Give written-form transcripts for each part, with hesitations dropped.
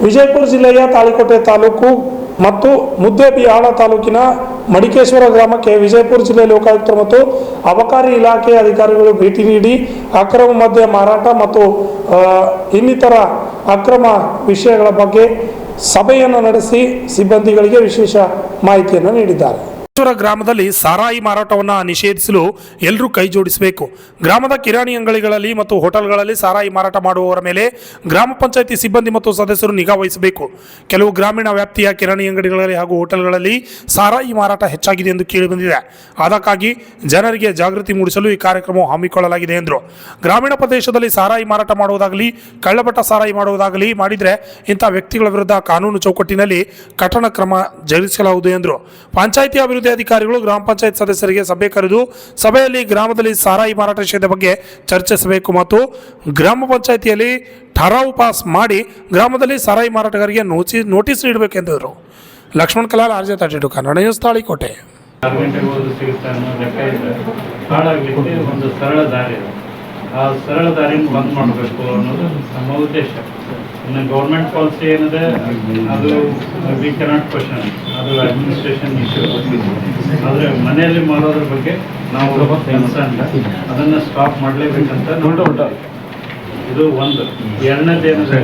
ವಿಜಯಪುರ ಜಿಲ್ಲೆಯ ತಾಳಿಕೋಟೆ ತಾಲೂಕು ಮತ್ತು ಮುದ್ದೇಬಿಹಾಳ ತಾಲೂಕಿನ ಮಡಿಕೇಶ್ವರ ಗ್ರಾಮಕ್ಕೆ ವಿಜಯಪುರ ಜಿಲ್ಲೆ ಲೋಕಾಯುಕ್ತರು ಮತ್ತು ಅಬಕಾರಿ ಇಲಾಖೆಯ ಅಧಿಕಾರಿಗಳು ಭೇಟಿ ನೀಡಿ ಅಕ್ರಮ ಮದ್ಯ ಮಾರಾಟ ಮತ್ತು ಇನ್ನಿತರ ಅಕ್ರಮ ವಿಷಯಗಳ ಬಗ್ಗೆ ಸಭೆಯನ್ನು ನಡೆಸಿ ಸಿಬ್ಬಂದಿಗಳಿಗೆ ವಿಶೇಷ ಮಾಹಿತಿಯನ್ನು ನೀಡಿದ್ದಾರೆ. ಗ್ರಾಮದಲ್ಲಿ ಸಾರಾಯಿ ಮಾರಾಟವನ್ನು ನಿಷೇಧಿಸಲು ಎಲ್ಲರೂ ಕೈ ಜೋಡಿಸಬೇಕು. ಗ್ರಾಮದ ಕಿರಾಣಿ ಅಂಗಡಿಗಳಲ್ಲಿ ಮತ್ತು ಹೋಟೆಲ್ಗಳಲ್ಲಿ ಸಾರಾಯಿ ಮಾರಾಟ ಮಾಡುವವರ ಮೇಲೆ ಗ್ರಾಮ ಪಂಚಾಯಿತಿ ಸಿಬ್ಬಂದಿ ಮತ್ತು ಸದಸ್ಯರು ನಿಗಾ ವಹಿಸಬೇಕು. ಕೆಲವು ಗ್ರಾಮೀಣ ವ್ಯಾಪ್ತಿಯ ಕಿರಾಣಿ ಅಂಗಡಿಗಳಲ್ಲಿ ಹಾಗೂ ಹೋಟೆಲ್ಗಳಲ್ಲಿ ಸಾರಾಯಿ ಮಾರಾಟ ಹೆಚ್ಚಾಗಿದೆ ಎಂದು ಕೇಳಿಬಂದಿದೆ. ಅದಕ್ಕಾಗಿ ಜನರಿಗೆ ಜಾಗೃತಿ ಮೂಡಿಸಲು ಈ ಕಾರ್ಯಕ್ರಮ ಹಮ್ಮಿಕೊಳ್ಳಲಾಗಿದೆ ಎಂದರು. ಗ್ರಾಮೀಣ ಪ್ರದೇಶದಲ್ಲಿ ಸಾರಾಯಿ ಮಾರಾಟ ಮಾಡುವುದಾಗಲಿ ಕಳ್ಳಬಟ್ಟ ಸಾರಾಯಿ ಮಾಡುವುದಾಗಲಿ ಮಾಡಿದರೆ ಇಂಥ ವ್ಯಕ್ತಿಗಳ ವಿರುದ್ಧ ಕಾನೂನು ಚೌಕಟ್ಟಿನಲ್ಲಿ ಕಠಿಣ ಕ್ರಮ ಜರುಗಿಸಲಾಗುವುದು ಎಂದರು. ಪಂಚಾಯಿತಿ ಅಭಿವೃದ್ಧಿ ಅಧಿಕಾರಿಗಳು ಗ್ರಾಮ ಪಂಚಾಯತ್ ಸದಸ್ಯರಿಗೆ ಸಭೆ ಕರೆದು ಸಭೆಯಲ್ಲಿ ಗ್ರಾಮದಲ್ಲಿ ಸಾರಾಯಿ ಮಾರಾಟ ವಿಷಯದ ಬಗ್ಗೆ ಚರ್ಚಿಸಬೇಕು ಮತ್ತು ಗ್ರಾಮ ಪಂಚಾಯಿತಿಯಲ್ಲಿ ಠರಾವು ಪಾಸ್ ಮಾಡಿ ಗ್ರಾಮದಲ್ಲಿ ಸಾರಾಯಿ ಮಾರಾಟಗಾರರಿಗೆ ನೋಟಿಸ್ ನೀಡಬೇಕು ಎಂದರು. Lakshman Kalal, RJ32 Kannada news, Talikote. ಆ ಸರಳ ದಾರಿಯನ್ನು ಬಂದ್ ಮಾಡಬೇಕು ಅನ್ನೋದು ನಮ್ಮ ಉದ್ದೇಶ. ಇನ್ನು ಗೌರ್ಮೆಂಟ್ ಪಾಲಿಸಿ ಏನಿದೆ ಅದು ವಿ ಕೆನಾಟ್ ಕ್ವಶನ್, ಅದು ಅಡ್ಮಿನಿಸ್ಟ್ರೇಷನ್ ಇಶ್ಯೂ. ಆದರೆ ಮನೆಯಲ್ಲಿ ಮಾಡೋದ್ರ ಬಗ್ಗೆ ನಾವು ಕನ್ಸರ್ನ್, ಅದನ್ನು ಸ್ಟಾಪ್ ಮಾಡಲೇಬೇಕಂತ ಇದು ಒಂದು. ಎರಡನೇದೇನಿದೆ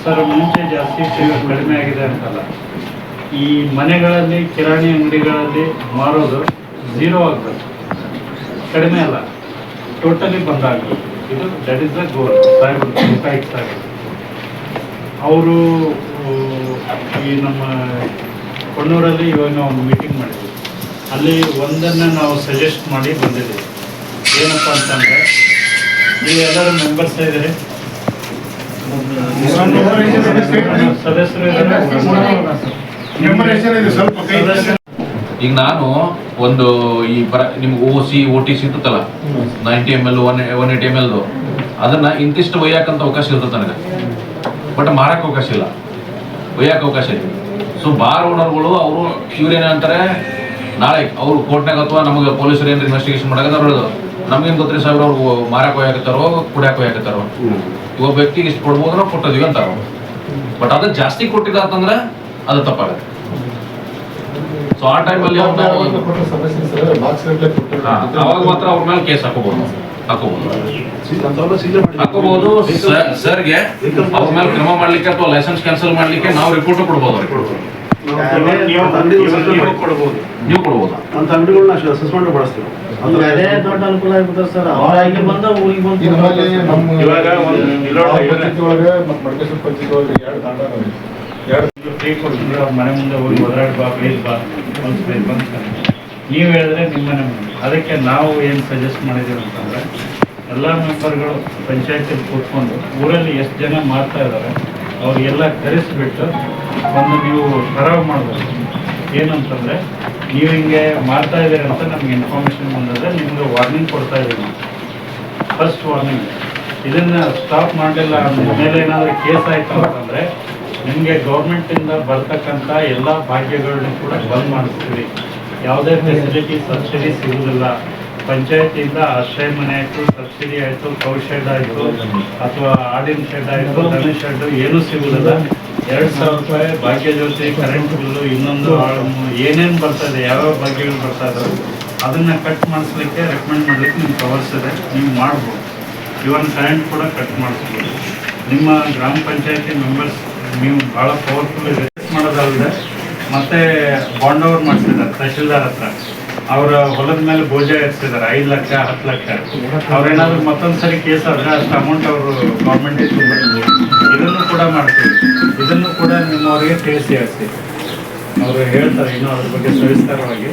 ಸರ್, ಮುಂಚೆ ಜಾಸ್ತಿ ಕಡಿಮೆ ಆಗಿದೆ ಅಂತಲ್ಲ, ಈ ಮನೆಗಳಲ್ಲಿ ಕಿರಾಣಿ ಅಂಗಡಿಗಳಲ್ಲಿ ಮಾರೋದು ಝೀರೋ ಆಗಬೇಕು, ಕಡಿಮೆ ಅಲ್ಲ, ಟೋಟಲಿ ಬಂದಾಗಬೇಕು. ಇದು ದಟ್ ಇಸ್ ದ ಗೋಲ್. ಸಾಹೇಬ್ ಅವರು ಈ ನಮ್ಮ ಕೊಣ್ಣೂರಲ್ಲಿ ಇವಾಗ ನಾವು ಒಂದು ಮೀಟಿಂಗ್ ಮಾಡಿದ್ವಿ. ಅಲ್ಲಿ ಒಂದನ್ನು ನಾವು ಸಜೆಸ್ಟ್ ಮಾಡಿ ಬಂದಿದ್ದೀವಿ. ಏನಪ್ಪ ಅಂತಂದರೆ, ನೀವು ಎಲ್ಲರೂ ಮೆಂಬರ್ಸ್ ಇದ್ದೀರಿ, ಸದಸ್ಯರು ಇದ್ದಾರೆ. ಈಗ ನಾನು ಒಂದು ಈ ನಿಮ್ಗೆ OC OTC ಇರ್ತಲ್ಲ 90 ml 180 ml ಅದನ್ನ ಇಂತಿಷ್ಟು ಒಯ್ಯಾಕಂತ ಅವಕಾಶ ಇರ್ತದೆ ನನಗೆ, ಬಟ್ ಮಾರಕ್ಕೆ ಅವಕಾಶ ಇಲ್ಲ, ಒಯ್ಯಾಕ ಅವಕಾಶ ಇದೆ. ಸೊ ಬಾರ್ ಓನರ್ಗಳು ಅವರು ಇವ್ರೇನಂತಾರೆ, ನಾಳೆ ಅವರು ಕೋರ್ಟ್ನಾಗ ಅಥವಾ ನಮಗೆ ಪೊಲೀಸರು ಏನಾರು ಇನ್ವೆಸ್ಟಿಗೇಷನ್ ಮಾಡಾಕ ಬರೋದು, ನಮ್ಗೇನು ಗೊತ್ತಿರಿ ಸಾಹೇಬ್ರು ಅವ್ರು ಮಾರಕ್ಕೆ ಒಯ್ಯಾಕತ್ತಾರೋ ಕುಡಿಯಾಕ ಒಯ್ಯಾಕತ್ತಾರೋ, ಇವಾಗ ವ್ಯಕ್ತಿಗೆ ಇಷ್ಟು ಕೊಡ್ಬೋದು ನಾವು ಕೊಟ್ಟಿದ್ವಿ ಅಂತಾರೋ. ಬಟ್ ಅದು ಜಾಸ್ತಿ ಕೊಟ್ಟಿಲ್ಲ ಅಂತಂದ್ರೆ ಅದು ತಪ್ಪಾಗುತ್ತೆ. ಸೊ ಆ ಟೈಮಲ್ಲಿ ಅವಾಗ ಮಾತ್ರ ಅವ್ರ ಮೇಲೆ ಕೇಸ್ ಹಾಕೋಬಹುದು ಸರ್ಗೆ ಅವ್ರ ಮೇಲೆ ಕ್ರಮ ಮಾಡ್ಲಿಕ್ಕೆ ಅಥವಾ ಲೈಸೆನ್ಸ್ ಕ್ಯಾನ್ಸಲ್ ಮಾಡ್ಲಿಕ್ಕೆ ನಾವು ರಿಪೋರ್ಟ್ ಕೊಡ್ಬೋದು. ನೀವು ಕೊಡ್ಬೋದು ಅಂತ ಅಂಗಡಿಗಳನ್ನ ಸಸ್ಪೆಂಡ್ ಮಾಡಿಸ್ತೀವಿ. ಅದೇ ದೊಡ್ಡ ಅನುಕೂಲ ಆಗ್ಬಿಟ್ಟು ಸರ್. ಅವರಾಗಿ ಬಂದ ಊರಿಗೆ ಬಂದು ಇವಾಗ ಫ್ರೀ ಕೊಡ್ತೀವಿ. ಅವ್ರ ಮನೆ ಮುಂದೆ ಹೋಗಿ ಒದರಾಡ್ ಬಾ, ಪ್ಲೀಸ್ ಬಾ, ನೀವು ಹೇಳಿದ್ರೆ ನಿಮ್ಮ ಮನೆ ಮುಂದೆ. ಅದಕ್ಕೆ ನಾವು ಏನು ಸಜೆಸ್ಟ್ ಮಾಡಿದ್ದೀವಿ ಅಂತಂದರೆ, ಎಲ್ಲ ಮೆಂಬರ್ಗಳು ಪಂಚಾಯತಿಯಲ್ಲಿ ಕೂತ್ಕೊಂಡು ಊರಲ್ಲಿ ಎಷ್ಟು ಜನ ಮಾಡ್ತಾ ಇದ್ದಾರೆ ಅವ್ರಿಗೆಲ್ಲ ಕರೆಸಿಬಿಟ್ಟು ಒಂದು ನೀವು ಠರಾವು ಮಾಡಬೇಕು. ಏನಂತಂದರೆ, ನೀವು ಹಿಂಗೆ ಮಾಡ್ತಾ ಇದ್ದೀರಿ ಅಂತ ನಮ್ಗೆ ಇನ್ಫಾರ್ಮೇಷನ್ ಬಂದಿದೆ, ನಿಮ್ಗೆ ವಾರ್ನಿಂಗ್ ಕೊಡ್ತಾ ಇದ್ದೀವಿ ನಾವು. ಫಸ್ಟ್ ವಾರ್ನಿಂಗ್, ಇದನ್ನು ಸ್ಟಾಪ್ ಮಾಡಲಿಲ್ಲ ಮೇಲೆ ಏನಾದರೂ ಕೇಸ್ ಆಯಿತು ಅಂತಂದರೆ ನಿಮಗೆ ಗೌರ್ಮೆಂಟಿಂದ ಬರ್ತಕ್ಕಂಥ ಎಲ್ಲ ಭಾಗ್ಯಗಳನ್ನೂ ಕೂಡ ಬಂದ್ ಮಾಡಿಸ್ತೀವಿ. ಯಾವುದೇ ಫೆಸಿಲಿಟಿ ಸಬ್ಸಿಡಿ ಸಿಗುವುದಿಲ್ಲ. ಪಂಚಾಯತಿಯಿಂದ ಆಶ್ರಯ ಮನೆ ಆಯಿತು, ಸಬ್ಸಿಡಿ ಆಯಿತು, ಕೌ ಶೆಡ್ ಆಯಿತು, ಅಥವಾ ಆಡಿನ ಶೆಡ್ ಆಯಿತು, ದನ ಶೆಡ್ ಏನೂ ಸಿಗುವುದಿಲ್ಲ. 2,000 ರೂಪಾಯಿ ಭಾಗ್ಯ ಜ್ಯೋತಿ, ಕರೆಂಟ್ ಬಿಲ್ಲು, ಇನ್ನೊಂದು ಏನೇನು ಬರ್ತಾ ಇದೆ, ಯಾವ್ಯಾವ ಭಾಗ್ಯಗಳು ಬರ್ತಾ ಇದ್ದಾವೆ ಅದನ್ನು ಕಟ್ ಮಾಡಿಸ್ಲಿಕ್ಕೆ ರೆಕಮೆಂಡ್ ಮಾಡಲಿಕ್ಕೆ ನಿಮ್ಮ ಪವರ್ಸ್ ಇದೆ, ನೀವು ಮಾಡ್ಬೋದು. ಇವನ್ ಕರೆಂಟ್ ಕೂಡ ಕಟ್ ಮಾಡಿಸ್ಬೋದು. ನಿಮ್ಮ ಗ್ರಾಮ ಪಂಚಾಯತಿ ಮೆಂಬರ್ಸ್ ನೀವು ಭಾಳ ಪವರ್ಫುಲ್ ಮಾಡೋದಲ್ಲದೆ ಮತ್ತೆ ಬಾಂಡ್ ಓವರ್ ಮಾಡಿಸಿದ್ದಾರೆ ತಹಶೀಲ್ದಾರ್ ಹತ್ರ. ಅವರ ಹೊಲದ ಮೇಲೆ ಬೋಜ ಇರಿಸಿದ್ದಾರೆ 5 ಲಕ್ಷ 10 ಲಕ್ಷ. ಅವ್ರೇನಾದರೂ ಮತ್ತೊಂದು ಸರಿ ಕೇಸ್ ಆದರೆ ಅಷ್ಟು ಅಮೌಂಟ್ ಅವರು ಗೌರ್ಮೆಂಟಿಗೆ ತುಂಬಬೇಕು. ಇದನ್ನು ಕೂಡ ಮಾಡ್ತೀವಿ. ಇದನ್ನು ಕೂಡ ನಿಮ್ಮವರಿಗೆ ತಿಳಿಸಿ ಅವರು ಹೇಳ್ತಾರೆ ಇನ್ನೂ ಅದ್ರ ಬಗ್ಗೆ ಸವಿಸ್ತಾರವಾಗಿ.